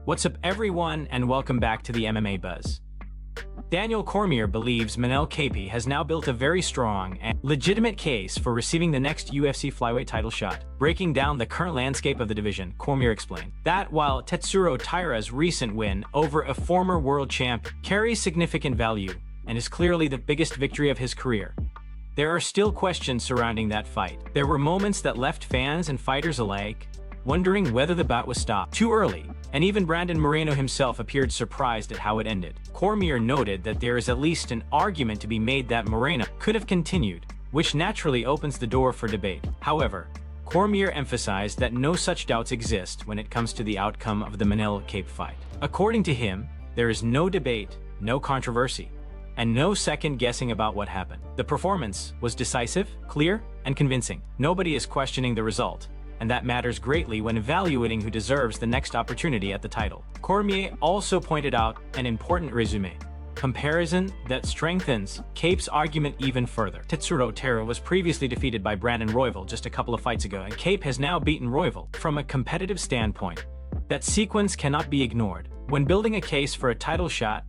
What's up everyone and welcome back to the MMA Buzz. Daniel Cormier believes Manel Kape has now built a very strong and legitimate case for receiving the next UFC flyweight title shot. Breaking down the current landscape of the division, Cormier explained that while Tetsuro Taira's recent win over a former world champ carries significant value and is clearly the biggest victory of his career, there are still questions surrounding that fight. There were moments that left fans and fighters alike wondering whether the bout was stopped too early, and even Brandon Moreno himself appeared surprised at how it ended. Cormier noted that there is at least an argument to be made that Moreno could have continued, which naturally opens the door for debate. However, Cormier emphasized that no such doubts exist when it comes to the outcome of the Manel Kape fight. According to him, there is no debate, no controversy, and no second guessing about what happened. The performance was decisive, clear, and convincing. Nobody is questioning the result, and that matters greatly when evaluating who deserves the next opportunity at the title. Cormier also pointed out an important resume comparison that strengthens Kape's argument even further. Tetsuro Taira was previously defeated by Brandon Royval just a couple of fights ago, and Kape has now beaten Royval. From a competitive standpoint, that sequence cannot be ignored. When building a case for a title shot,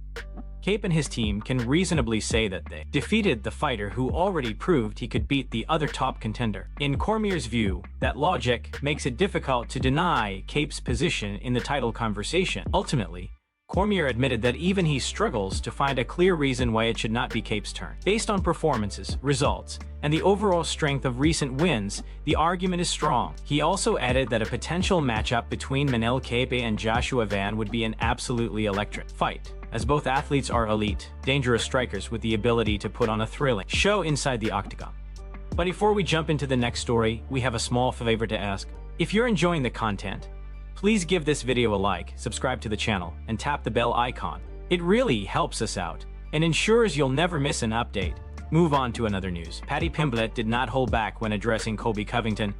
Kape and his team can reasonably say that they defeated the fighter who already proved he could beat the other top contender. In Cormier's view, that logic makes it difficult to deny Kape's position in the title conversation. Ultimately, Cormier admitted that even he struggles to find a clear reason why it should not be Kape's turn. Based on performances, results, and the overall strength of recent wins, the argument is strong. He also added that a potential matchup between Manel Kape and Joshua Van would be an absolutely electric fight, as both athletes are elite, dangerous strikers with the ability to put on a thrilling show inside the octagon. But before we jump into the next story, we have a small favor to ask. If you're enjoying the content, please give this video a like, subscribe to the channel, and tap the bell icon. It really helps us out and ensures you'll never miss an update. Move on to another news. Paddy Pimblett did not hold back when addressing Colby Covington,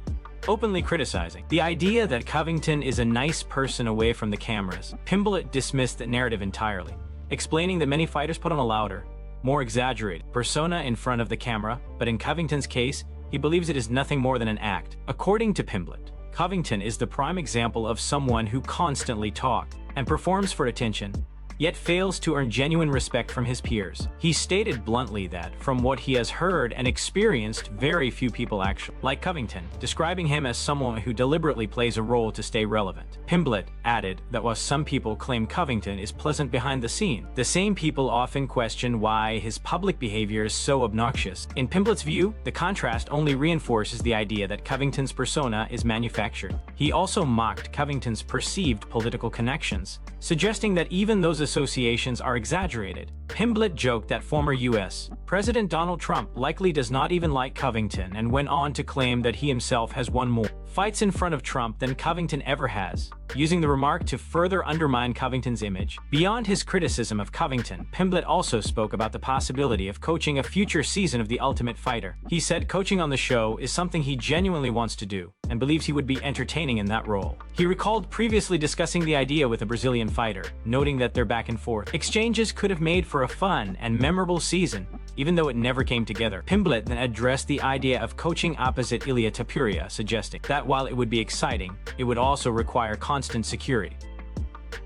openly criticizing the idea that Covington is a nice person away from the cameras. Pimblett dismissed the narrative entirely, explaining that many fighters put on a louder, more exaggerated persona in front of the camera, but in Covington's case, he believes it is nothing more than an act. According to Pimblett, Covington is the prime example of someone who constantly talks and performs for attention, yet fails to earn genuine respect from his peers. He stated bluntly that, from what he has heard and experienced, very few people actually like Covington, describing him as someone who deliberately plays a role to stay relevant. Pimblett added that while some people claim Covington is pleasant behind the scene, the same people often question why his public behavior is so obnoxious. In Pimblett's view, the contrast only reinforces the idea that Covington's persona is manufactured. He also mocked Covington's perceived political connections, suggesting that even those associations are exaggerated. Pimblett joked that former U.S. President Donald Trump likely does not even like Covington, and went on to claim that he himself has won more fights in front of Trump than Covington ever has, using the remark to further undermine Covington's image. Beyond his criticism of Covington, Pimblett also spoke about the possibility of coaching a future season of The Ultimate Fighter. He said coaching on the show is something he genuinely wants to do, and believes he would be entertaining in that role. He recalled previously discussing the idea with a Brazilian fighter, noting that their back and forth exchanges could have made for a fun and memorable season, even though it never came together. Pimblett then addressed the idea of coaching opposite Ilia Topuria, suggesting that while it would be exciting, it would also require constant security.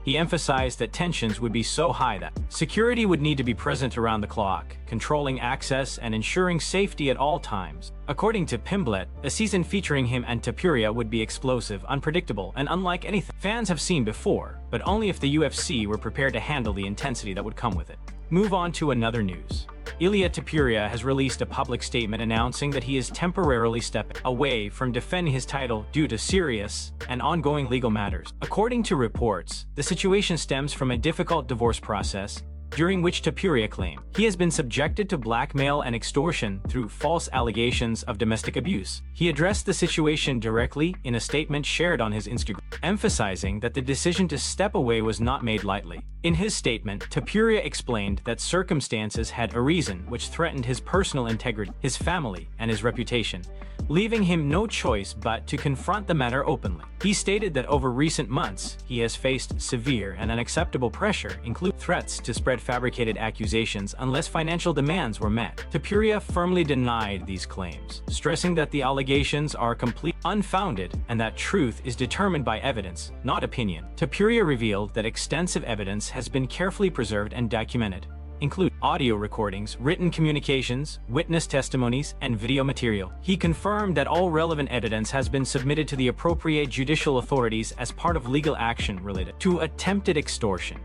He emphasized that tensions would be so high that security would need to be present around the clock, controlling access and ensuring safety at all times. According to Pimblett, a season featuring him and Topuria would be explosive, unpredictable, and unlike anything fans have seen before, but only if the UFC were prepared to handle the intensity that would come with it. Move on to another news. Ilia Topuria has released a public statement announcing that he is temporarily stepping away from defending his title due to serious and ongoing legal matters. According to reports, the situation stems from a difficult divorce process, during which Topuria claimed he has been subjected to blackmail and extortion through false allegations of domestic abuse. He addressed the situation directly in a statement shared on his Instagram, emphasizing that the decision to step away was not made lightly. In his statement, Topuria explained that circumstances had arisen which threatened his personal integrity, his family, and his reputation, leaving him no choice but to confront the matter openly. He stated that over recent months, he has faced severe and unacceptable pressure, including threats to spread fabricated accusations unless financial demands were met. Topuria firmly denied these claims, stressing that the allegations are completely unfounded and that truth is determined by evidence, not opinion. Topuria revealed that extensive evidence has been carefully preserved and documented, include audio recordings, written communications, witness testimonies, and video material. He confirmed that all relevant evidence has been submitted to the appropriate judicial authorities as part of legal action related to attempted extortion,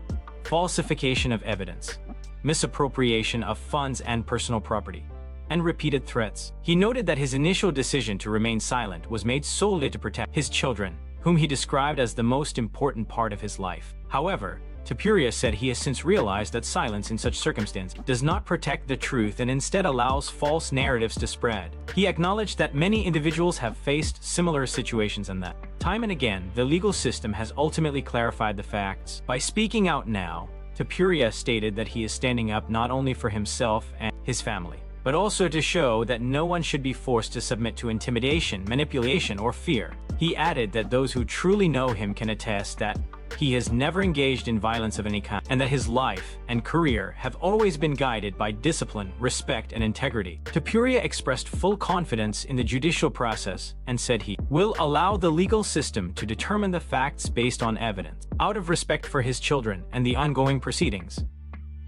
falsification of evidence, misappropriation of funds and personal property, and repeated threats. He noted that his initial decision to remain silent was made solely to protect his children, whom he described as the most important part of his life. However, Topuria said he has since realized that silence in such circumstances does not protect the truth and instead allows false narratives to spread. He acknowledged that many individuals have faced similar situations and that, time and again, the legal system has ultimately clarified the facts. By speaking out now, Topuria stated that he is standing up not only for himself and his family, but also to show that no one should be forced to submit to intimidation, manipulation, or fear. He added that those who truly know him can attest that he has never engaged in violence of any kind, and that his life and career have always been guided by discipline, respect, and integrity. Topuria expressed full confidence in the judicial process and said he will allow the legal system to determine the facts based on evidence, out of respect for his children and the ongoing proceedings.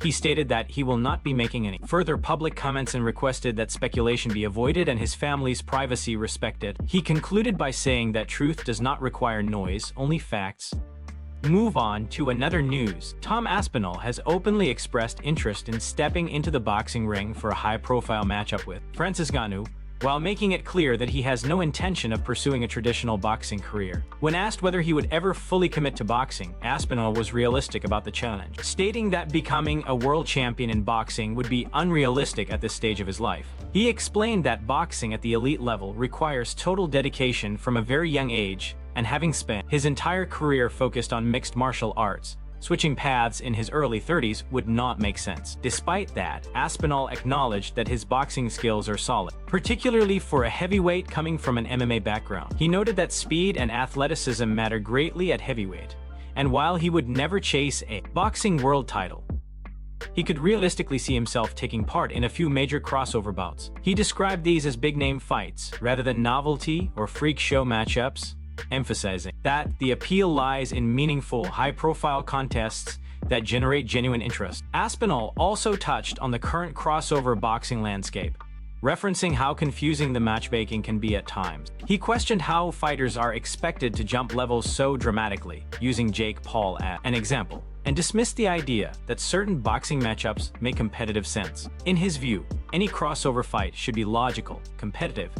He stated that he will not be making any further public comments and requested that speculation be avoided and his family's privacy respected. He concluded by saying that truth does not require noise, only facts. Move on to another news. Tom Aspinall has openly expressed interest in stepping into the boxing ring for a high-profile matchup with Francis Ngannou, while making it clear that he has no intention of pursuing a traditional boxing career. When asked whether he would ever fully commit to boxing, Aspinall was realistic about the challenge, stating that becoming a world champion in boxing would be unrealistic at this stage of his life. He explained that boxing at the elite level requires total dedication from a very young age, and having spent his entire career focused on mixed martial arts, switching paths in his early 30s would not make sense. Despite that, Aspinall acknowledged that his boxing skills are solid, particularly for a heavyweight coming from an MMA background. He noted that speed and athleticism matter greatly at heavyweight, and while he would never chase a boxing world title, he could realistically see himself taking part in a few major crossover bouts. He described these as big-name fights, rather than novelty or freak show matchups, emphasizing that the appeal lies in meaningful, high-profile contests that generate genuine interest. Aspinall also touched on the current crossover boxing landscape, referencing how confusing the matchmaking can be at times. He questioned how fighters are expected to jump levels so dramatically, using Jake Paul as an example, and dismissed the idea that certain boxing matchups make competitive sense. In his view, any crossover fight should be logical, competitive,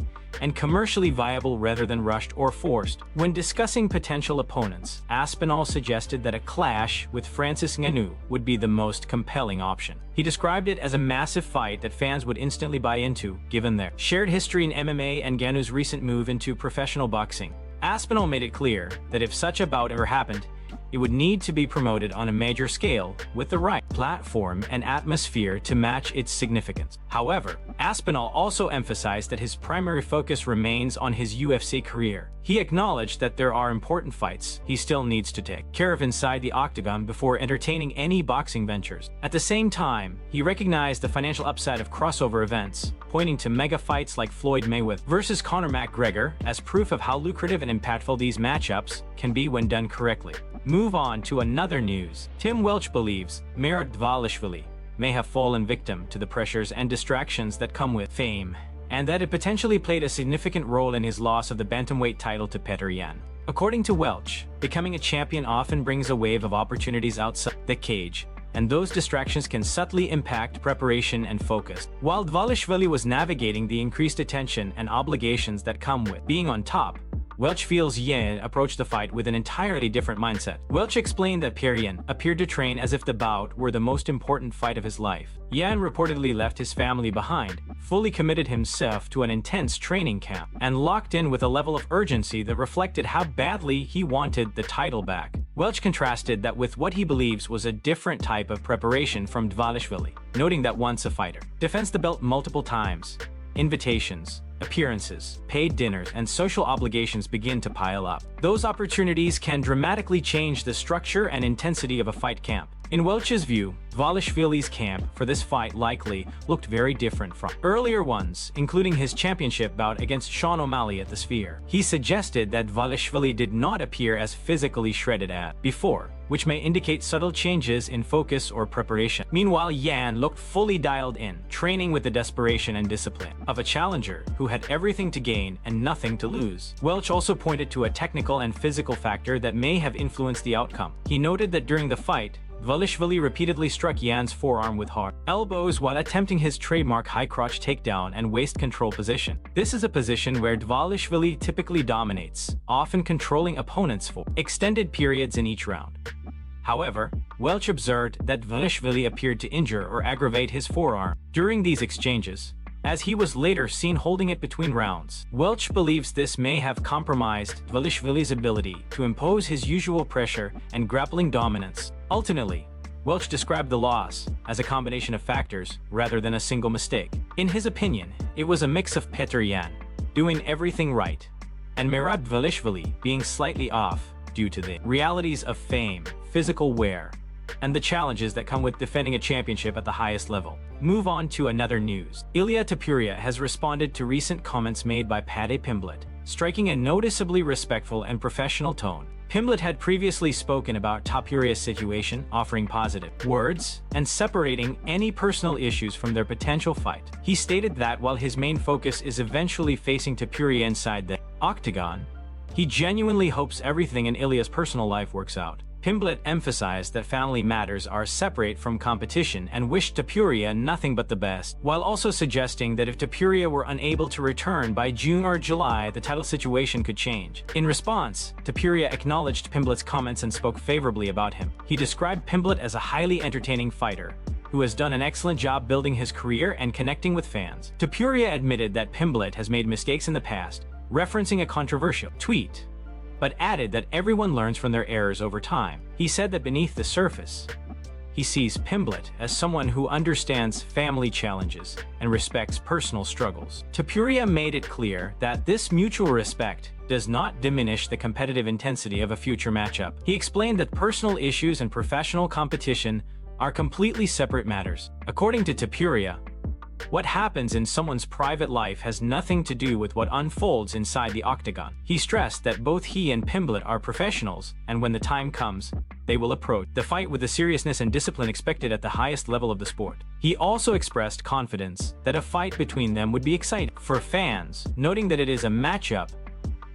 and commercially viable rather than rushed or forced. When discussing potential opponents, Aspinall suggested that a clash with Francis Ngannou would be the most compelling option. He described it as a massive fight that fans would instantly buy into, given their shared history in MMA and Ngannou's recent move into professional boxing. Aspinall made it clear that if such a bout ever happened, it would need to be promoted on a major scale with the right platform and atmosphere to match its significance. However, Aspinall also emphasized that his primary focus remains on his UFC career. He acknowledged that there are important fights he still needs to take care of inside the octagon before entertaining any boxing ventures. At the same time, he recognized the financial upside of crossover events, pointing to mega fights like Floyd Mayweather versus Conor McGregor as proof of how lucrative and impactful these matchups can be when done correctly. Move on to another news. Tim Welch believes Mayor Dvalishvili may have fallen victim to the pressures and distractions that come with fame, and that it potentially played a significant role in his loss of the bantamweight title to Petr Yan. According to Welch, becoming a champion often brings a wave of opportunities outside the cage, and those distractions can subtly impact preparation and focus. While Dvalishvili was navigating the increased attention and obligations that come with being on top, Welch feels Yan approached the fight with an entirely different mindset. Welch explained that Petr Yan appeared to train as if the bout were the most important fight of his life. Yan reportedly left his family behind, fully committed himself to an intense training camp, and locked in with a level of urgency that reflected how badly he wanted the title back. Welch contrasted that with what he believes was a different type of preparation from Dvalishvili, noting that once a fighter defends the belt multiple times, invitations, appearances, paid dinners, and social obligations begin to pile up. Those opportunities can dramatically change the structure and intensity of a fight camp. In Welch's view, Dvalishvili's camp for this fight likely looked very different from earlier ones, including his championship bout against Sean O'Malley at the Sphere. He suggested that Dvalishvili did not appear as physically shredded as before, which may indicate subtle changes in focus or preparation. Meanwhile, Yan looked fully dialed in, training with the desperation and discipline of a challenger who had everything to gain and nothing to lose. Welch also pointed to a technical and physical factor that may have influenced the outcome. He noted that during the fight, Dvalishvili repeatedly struck Yan's forearm with hard elbows while attempting his trademark high crotch takedown and waist control position. This is a position where Dvalishvili typically dominates, often controlling opponents for extended periods in each round. However, Welch observed that Dvalishvili appeared to injure or aggravate his forearm during these exchanges, as he was later seen holding it between rounds. Welch believes this may have compromised Dvalishvili's ability to impose his usual pressure and grappling dominance. Ultimately, Welch described the loss as a combination of factors rather than a single mistake. In his opinion, it was a mix of Petr Yan doing everything right and Merab Dvalishvili being slightly off due to the realities of fame, physical wear, and the challenges that come with defending a championship at the highest level. Move on to another news. Ilia Topuria has responded to recent comments made by Paddy Pimblett, striking a noticeably respectful and professional tone. Pimblett had previously spoken about Topuria's situation, offering positive words and separating any personal issues from their potential fight. He stated that while his main focus is eventually facing Topuria inside the octagon, he genuinely hopes everything in Ilia's personal life works out. Pimblett emphasized that family matters are separate from competition and wished Topuria nothing but the best, while also suggesting that if Topuria were unable to return by June or July, the title situation could change. In response, Topuria acknowledged Pimblett's comments and spoke favorably about him. He described Pimblett as a highly entertaining fighter who has done an excellent job building his career and connecting with fans. Topuria admitted that Pimblett has made mistakes in the past, referencing a controversial tweet, but added that everyone learns from their errors over time. He said that beneath the surface, he sees Pimblett as someone who understands family challenges and respects personal struggles. Topuria made it clear that this mutual respect does not diminish the competitive intensity of a future matchup. He explained that personal issues and professional competition are completely separate matters. According to Topuria, what happens in someone's private life has nothing to do with what unfolds inside the octagon. He stressed that both he and Pimblett are professionals, and when the time comes, they will approach the fight with the seriousness and discipline expected at the highest level of the sport. He also expressed confidence that a fight between them would be exciting for fans, noting that it is a matchup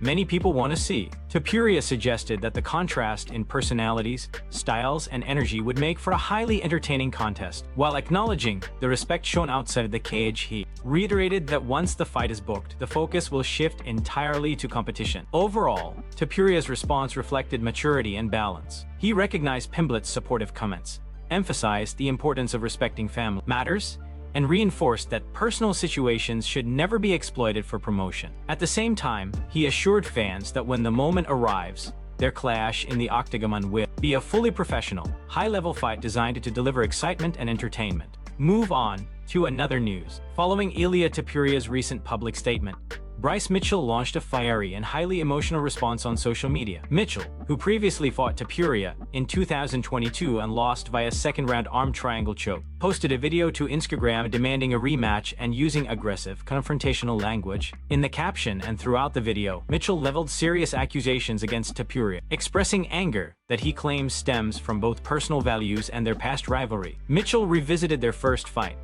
many people want to see. Topuria suggested that the contrast in personalities, styles, and energy would make for a highly entertaining contest. While acknowledging the respect shown outside of the cage, he reiterated that once the fight is booked, the focus will shift entirely to competition. Overall, Topuria's response reflected maturity and balance. He recognized Pimblett's supportive comments, emphasized the importance of respecting family matters, and reinforced that personal situations should never be exploited for promotion. At the same time, he assured fans that when the moment arrives, their clash in the octagon will be a fully professional, high-level fight designed to deliver excitement and entertainment. Move on to another news. Following Ilia Topuria's recent public statement, Bryce Mitchell launched a fiery and highly emotional response on social media. Mitchell, who previously fought Topuria in 2022 and lost via second-round arm triangle choke, posted a video to Instagram demanding a rematch and using aggressive, confrontational language. In the caption and throughout the video, Mitchell leveled serious accusations against Topuria, expressing anger that he claims stems from both personal values and their past rivalry. Mitchell revisited their first fight,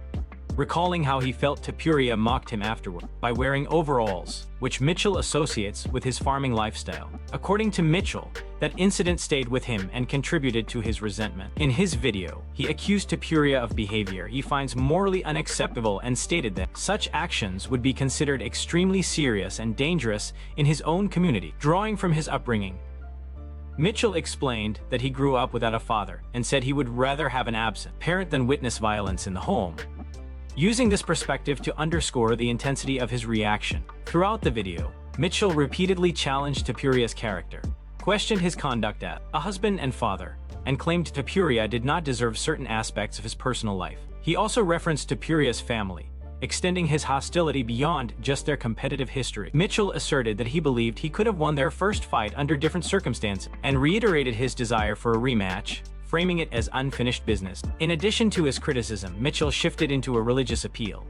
recalling how he felt Topuria mocked him afterward by wearing overalls, which Mitchell associates with his farming lifestyle. According to Mitchell, that incident stayed with him and contributed to his resentment. In his video, he accused Topuria of behavior he finds morally unacceptable and stated that such actions would be considered extremely serious and dangerous in his own community. Drawing from his upbringing, Mitchell explained that he grew up without a father and said he would rather have an absent parent than witness violence in the home, using this perspective to underscore the intensity of his reaction. Throughout the video, Mitchell repeatedly challenged Topuria's character, questioned his conduct as a husband and father, and claimed Topuria did not deserve certain aspects of his personal life. He also referenced Topuria's family, extending his hostility beyond just their competitive history. Mitchell asserted that he believed he could have won their first fight under different circumstances, and reiterated his desire for a rematch framing it as unfinished business. In addition to his criticism, Mitchell shifted into a religious appeal,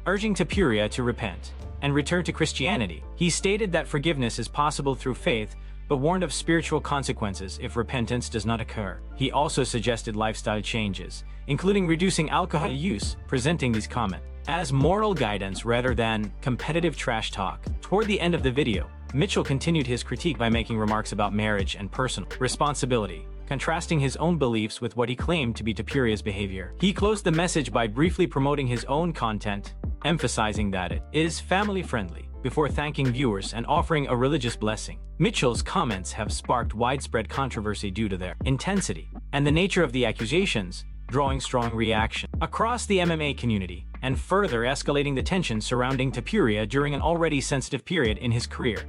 urging Topuria to repent and return to Christianity. He stated that forgiveness is possible through faith, but warned of spiritual consequences if repentance does not occur. He also suggested lifestyle changes, including reducing alcohol use, presenting these comments as moral guidance rather than competitive trash talk. Toward the end of the video, Mitchell continued his critique by making remarks about marriage and personal responsibility, contrasting his own beliefs with what he claimed to be Topuria's behavior. He closed the message by briefly promoting his own content, emphasizing that it is family-friendly, before thanking viewers and offering a religious blessing. Mitchell's comments have sparked widespread controversy due to their intensity and the nature of the accusations, drawing strong reaction across the MMA community and further escalating the tension surrounding Topuria during an already sensitive period in his career.